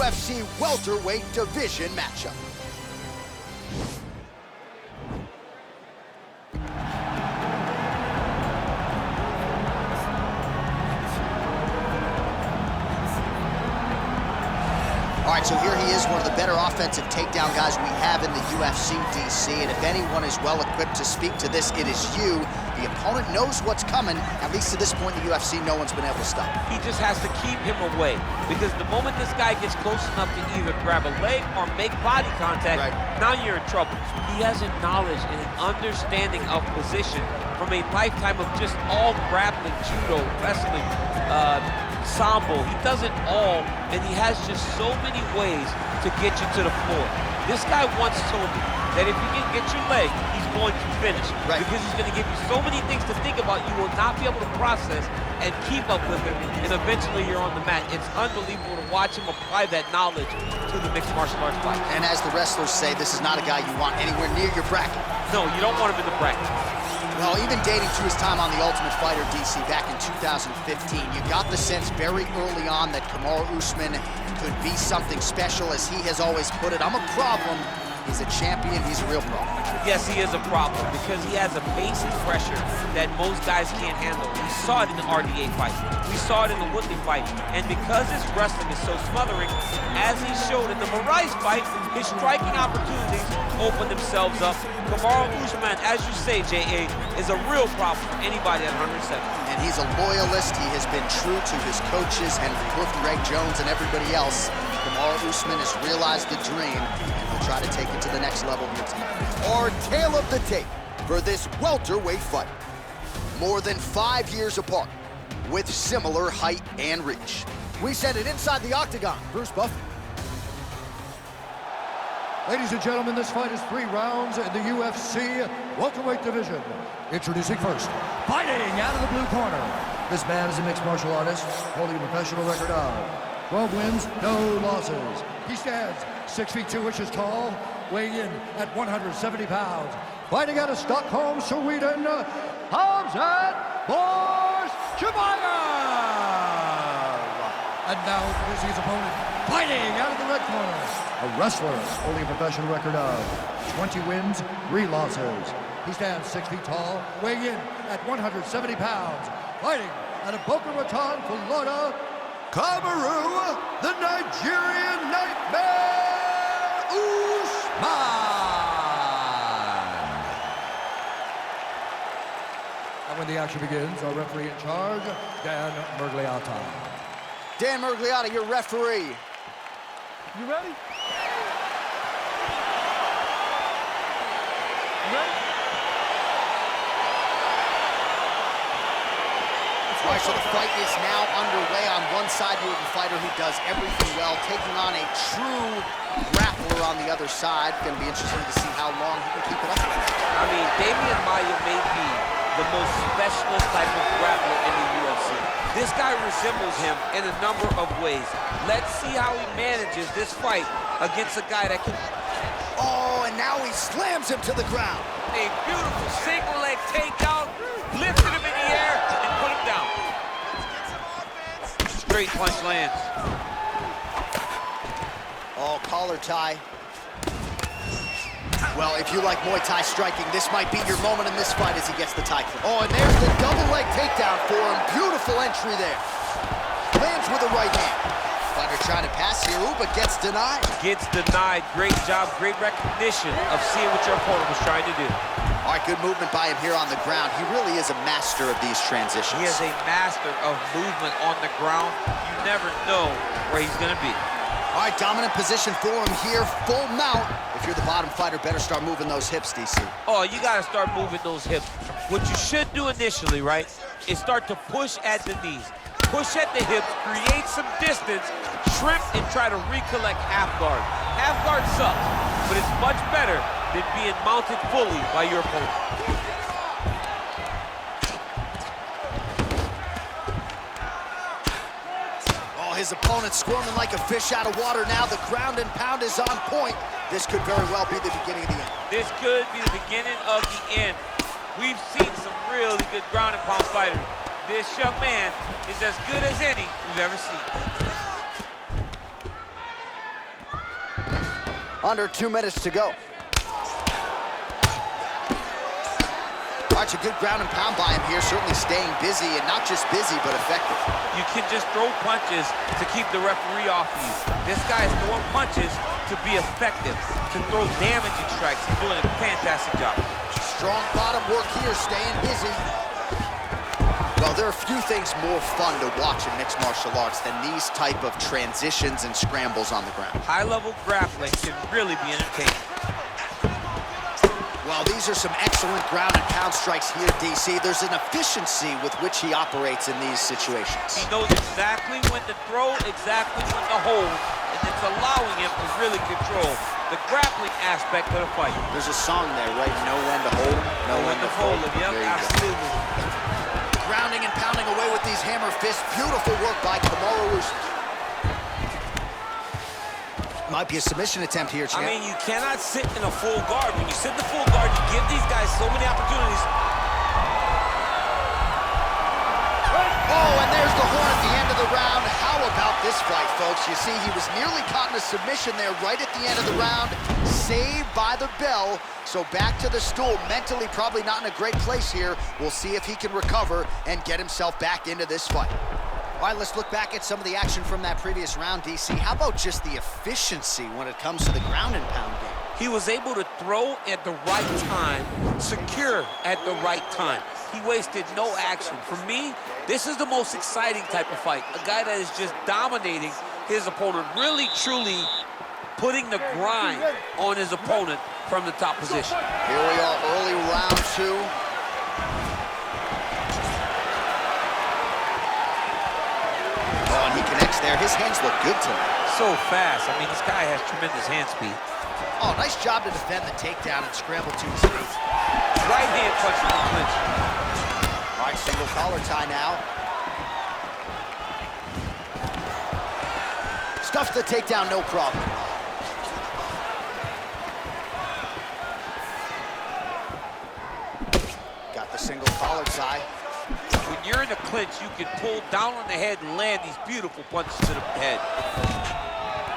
UFC welterweight division matchup. All right, so here he is, one of the better offensive takedown guys we have in the UFC, DC. And if anyone is well-equipped to speak to this, it is you. The opponent knows what's coming. At least to this point in the UFC, no one's been able to stop. He just has to keep him away, because the moment this guy gets close enough to either grab a leg or make body contact, now you're in trouble. He has a knowledge and an understanding of position from a lifetime of just all grappling, judo, wrestling, sambo. He does it all, and he has just so many ways to get you to the floor. This guy once told me that if you can get your leg, he's going to finish. Because he's going to give you so many things to think about, you will not be able to process and keep up with him, and eventually you're on the mat. It's unbelievable to watch him apply that knowledge to the mixed martial arts fight. And as the wrestlers say, this is not a guy you want anywhere near your bracket. No, you don't want him in the bracket. Well, even dating to his time on The Ultimate Fighter, DC, back in 2015, you got the sense very early on that Kamaru Usman could be something special. As he has always put it, I'm a problem. He's a champion, he's a real problem. Yes, he is a problem, because he has a pace and pressure that most guys can't handle. We saw it in the RDA fight. We saw it in the Woodley fight. And because his wrestling is so smothering, as he showed in the Moraes fight, his striking opportunities open themselves up. Kamaru Usman, as you say, J.A., is a real problem for anybody at 107. And he's a loyalist. He has been true to his coaches, Henry Hoof, Greg Jones, and everybody else. Kamaru Usman has realized the dream, and will try to take it to the next level here tonight. Our tale of the tape for this welterweight fight. More than 5 years apart, with similar height and reach. We send it inside the octagon. Bruce Buffett. Ladies and gentlemen, this fight is 3 rounds in the UFC welterweight division. Introducing first, fighting out of the blue corner. This man is a mixed martial artist, holding a professional record of 12 wins, no losses. He stands 6 feet 2 inches tall, weighing in at 170 pounds. Fighting out of Stockholm, Sweden, Khamzat Chimaev. And now introducing his opponent, fighting out of the red corner. A wrestler holding a professional record of 20 wins, 3 losses. He stands 6 feet tall, weighing in at 170 pounds. Fighting out of Boca Raton, Florida, Kamaru, the Nigerian Nightmare Usman. And when the action begins, our referee in charge, Dan Mergliata. Dan Mergliata, your referee. You ready? All right, so the fight is now underway. On one side, you have a fighter who does everything well, taking on a true grappler on the other side. Going to be interesting to see how long he can keep it up. I mean, Damian Maia may be the most specialist type of grappler in the UFC. This guy resembles him in a number of ways. Let's see how he manages this fight against a guy that can... Oh, and now he slams him to the ground. A beautiful single leg takedown, lifted him in the air, and put him down. Straight punch lands. Oh, collar tie. Well, if you like Muay Thai striking, this might be your moment in this fight as he gets the tie clip. Oh, and there's the double leg takedown for him. Beautiful entry there. Lands with the right hand. Fighter trying to pass here, but gets denied. Gets denied. Great job, great recognition of seeing what your opponent was trying to do. All right, good movement by him here on the ground. He really is a master of these transitions. He is a master of movement on the ground. You never know where he's going to be. All right, dominant position for him here, full mount. If you're the bottom fighter, better start moving those hips, DC. Oh, you got to start moving those hips. What you should do initially, right, is start to push at the knees. Push at the hips, create some distance, shrimp, and try to recollect half guard. Half guard sucks, but it's much better than being mounted fully by your opponent. Oh, his opponent squirming like a fish out of water now. The ground and pound is on point. This could very well be the beginning of the end. This could be the beginning of the end. We've seen some really good ground and pound fighters. This young man is as good as any we've ever seen. Under 2 minutes to go. All right, it's a good ground and pound by him here, certainly staying busy, and not just busy, but effective. You can just throw punches to keep the referee off of you. This guy is throwing punches to be effective, to throw damaging strikes. He's doing a fantastic job. Strong bottom work here, staying busy. Well, there are few things more fun to watch in mixed martial arts than these type of transitions and scrambles on the ground. High-level grappling can really be entertaining. Well, these are some excellent ground and pound strikes here, DC. There's an efficiency with which he operates in these situations. He knows exactly when to throw, exactly when to hold, and it's allowing him to really control the grappling aspect of the fight. There's a song there, right? Know when to hold, know when to fold. Yep, absolutely. Grounding and pounding away with these hammer fists. Beautiful work by Kamaru Usman. Might be a submission attempt here, champ. I mean, you cannot sit in a full guard. When you sit in the full guard, you give these guys so many opportunities. Oh, and there's the horn at the end of the round. How about this fight, folks? You see, he was nearly caught in a submission there right at the end of the round. Saved by the bell. So back to the stool. Mentally, probably not in a great place here. We'll see if he can recover and get himself back into this fight. All right, let's look back at some of the action from that previous round, DC. How about just the efficiency when it comes to the ground and pound game? He was able to throw at the right time, secure at the right time. He wasted no action. For me, this is the most exciting type of fight. A guy that is just dominating his opponent, really, truly putting the grind on his opponent from the top position. Here we are, early round 2. Oh, and he connects there. His hands look good tonight. So fast. I mean, this guy has tremendous hand speed. Oh, nice job to defend the takedown and scramble to his feet. Right hand punch in the clinch. All right, single collar tie now. Stuffs the takedown, no problem. Got the single collar tie. When you're in a clinch, you can pull down on the head and land these beautiful punches to the head.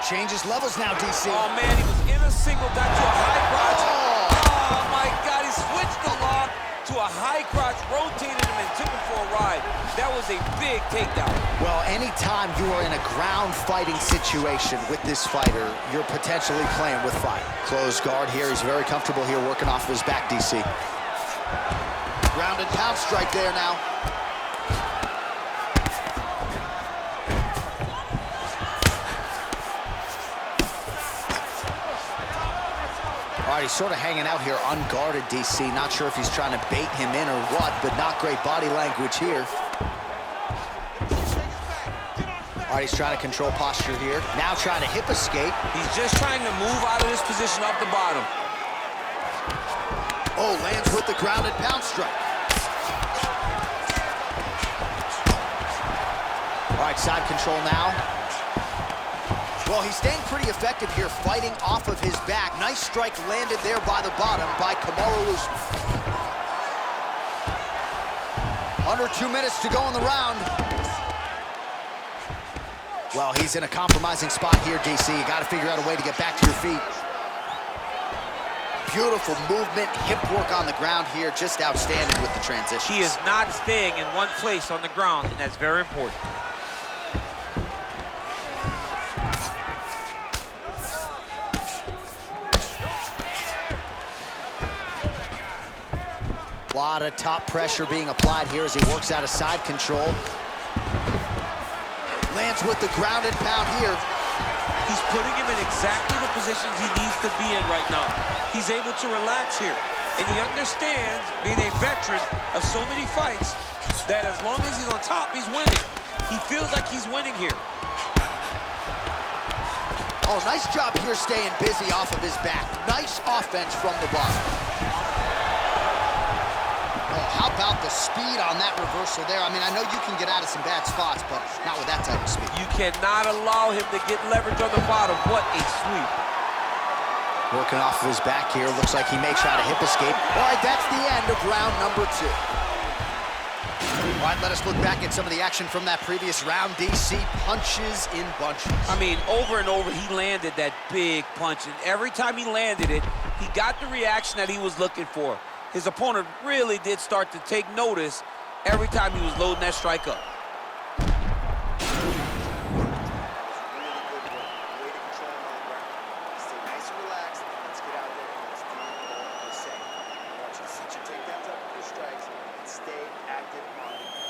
Changes levels now, DC. Oh, man, he was in a single, got to a high crotch. Oh, my God, he switched the lock to a high crotch, rotated him and took him for a ride. That was a big takedown. Well, anytime you are in a ground fighting situation with this fighter, you're potentially playing with fire. Closed guard here. He's very comfortable here working off of his back, DC. Ground and pound strike there now. All right, he's sort of hanging out here unguarded, DC. Not sure if he's trying to bait him in or what, but not great body language here. All right, he's trying to control posture here. Now trying to hip escape. He's just trying to move out of this position off the bottom. Oh, lands with the ground and pound strike. All right, side control now. Well, he's staying pretty effective here, fighting off of his back. Nice strike landed there by the bottom by Kamaru Usman. Under 2 minutes to go in the round. Well, he's in a compromising spot here, DC. You got to figure out a way to get back to your feet. Beautiful movement, hip work on the ground here, just outstanding with the transition. He is not staying in one place on the ground, and that's very important. A lot of top pressure being applied here as he works out of side control. Lands with the ground and pound here. He's putting him in exactly the positions he needs to be in right now. He's able to relax here. And he understands, being a veteran of so many fights, that as long as he's on top, he's winning. He feels like he's winning here. Oh, nice job here staying busy off of his back. Nice offense from the bottom. Oh, how about the speed on that reversal there? I mean, I know you can get out of some bad spots, but not with that type of speed. You cannot allow him to get leverage on the bottom. What a sweep. Working off of his back here. Looks like he may try to hip escape. All right, that's the end of round number 2. All right, let us look back at some of the action from that previous round. DC punches in bunches. I mean, over and over, he landed that big punch, and every time he landed it, he got the reaction that he was looking for. His opponent really did start to take notice every time he was loading that strike up.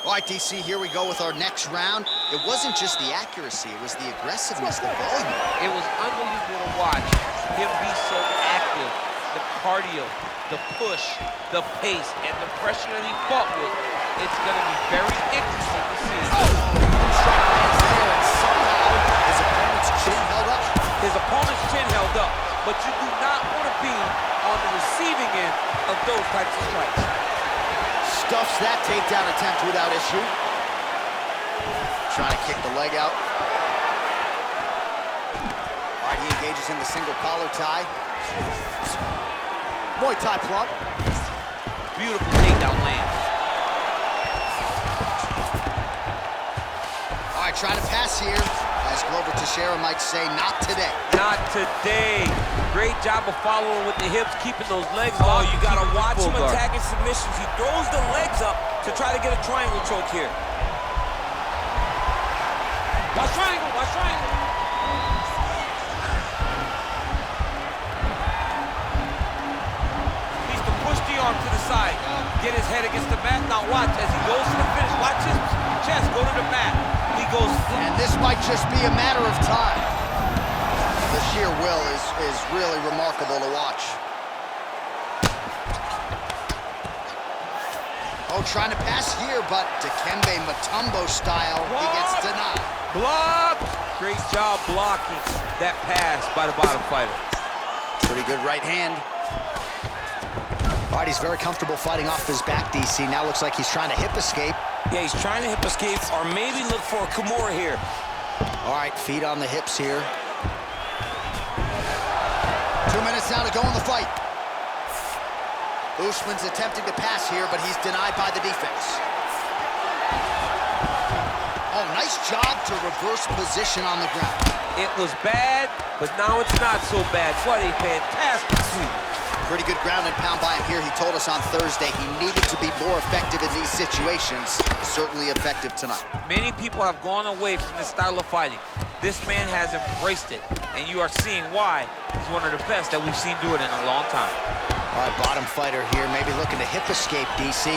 All right, DC, here we go with our next round. It wasn't just the accuracy, it was the aggressiveness, the volume. It was unbelievable to watch him be so active. The cardio, the push, the pace, and the pressure that he fought with. It's going to be very interesting to see. Strike lands there, and somehow his opponent's chin held up. His opponent's chin held up, but you do not want to be on the receiving end of those types of strikes. Stuffs that takedown attempt without issue. Trying to kick the leg out. All right, he engages in the single collar tie. Muay Thai plug. Beautiful takedown land. All right, trying to pass here. As Glover Teixeira might say, not today. Not today. Great job of following with the hips, keeping those legs Oh, locked. you gotta keeping watch him full guard. attacking submissions. He throws the legs up to try to get a triangle choke here. Watch triangle, watch triangle. Needs to push the arm to the side. Get his head against the mat. Now watch as he goes to the finish. Watch his chest go to the mat. He goes. And this might just be a matter of time. The sheer will is really remarkable to watch. Oh, trying to pass here, but Dikembe Mutombo style, he gets denied. Block! Great job blocking that pass by the bottom fighter. Pretty good right hand. All right, he's very comfortable fighting off his back, DC. Now looks like he's trying to hip escape. Yeah, he's trying to hip escape or maybe look for a Kimura here. All right, feet on the hips here. 2 minutes now to go in the fight. Usman's attempting to pass here, but he's denied by the defense. Oh, nice job to reverse position on the ground. It was bad, but now it's not so bad. What a fantastic sweep. Pretty good ground and pound by him here. He told us on Thursday he needed to be more effective in these situations. Certainly effective tonight. Many people have gone away from this style of fighting. This man has embraced it, and you are seeing why he's one of the best that we've seen do it in a long time. All right, bottom fighter here, maybe looking to hip escape, DC.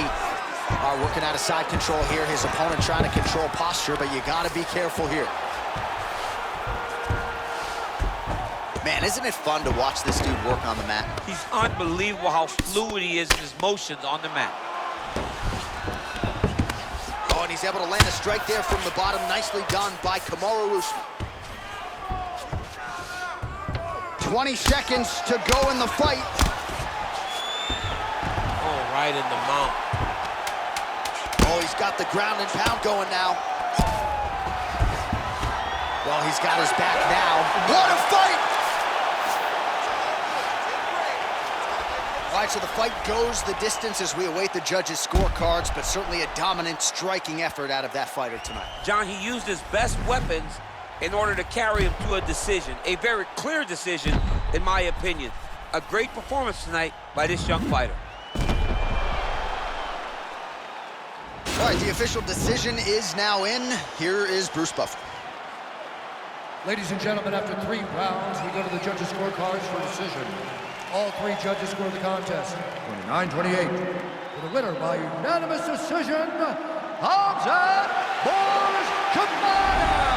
All right, working out of side control here. His opponent trying to control posture, but you gotta be careful here. Man, isn't it fun to watch this dude work on the mat? He's unbelievable how fluid he is in his motions on the mat. Oh, and he's able to land a strike there from the bottom. Nicely done by Kamaru Usman. 20 seconds to go in the fight. Oh, right in the mount. Oh, he's got the ground and pound going now. Well, he's got his back now. What a fight! All right, so the fight goes the distance as we await the judges' scorecards, but certainly a dominant striking effort out of that fighter tonight. John, he used his best weapons in order to carry him to a decision. A very clear decision, in my opinion. A great performance tonight by this young fighter. All right, the official decision is now in. Here is Bruce Buffer. Ladies and gentlemen, after 3 rounds, we go to the judges' scorecards for decision. All 3 judges scored the contest 29-28. For the winner by unanimous decision, Khamzat Chimaev.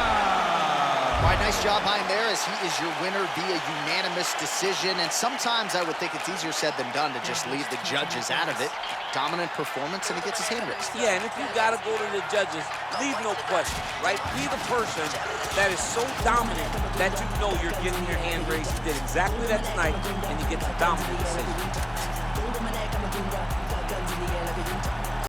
All right, nice job by him there as he is your winner via unanimous decision. And sometimes I would think it's easier said than done to just leave the judges out of it. Dominant performance, and he gets his hand raised. Yeah, and if you gotta go to the judges, leave no question, right? Be the person that is so dominant that you know you're getting your hand raised. He did exactly that tonight, and he gets a dominant decision.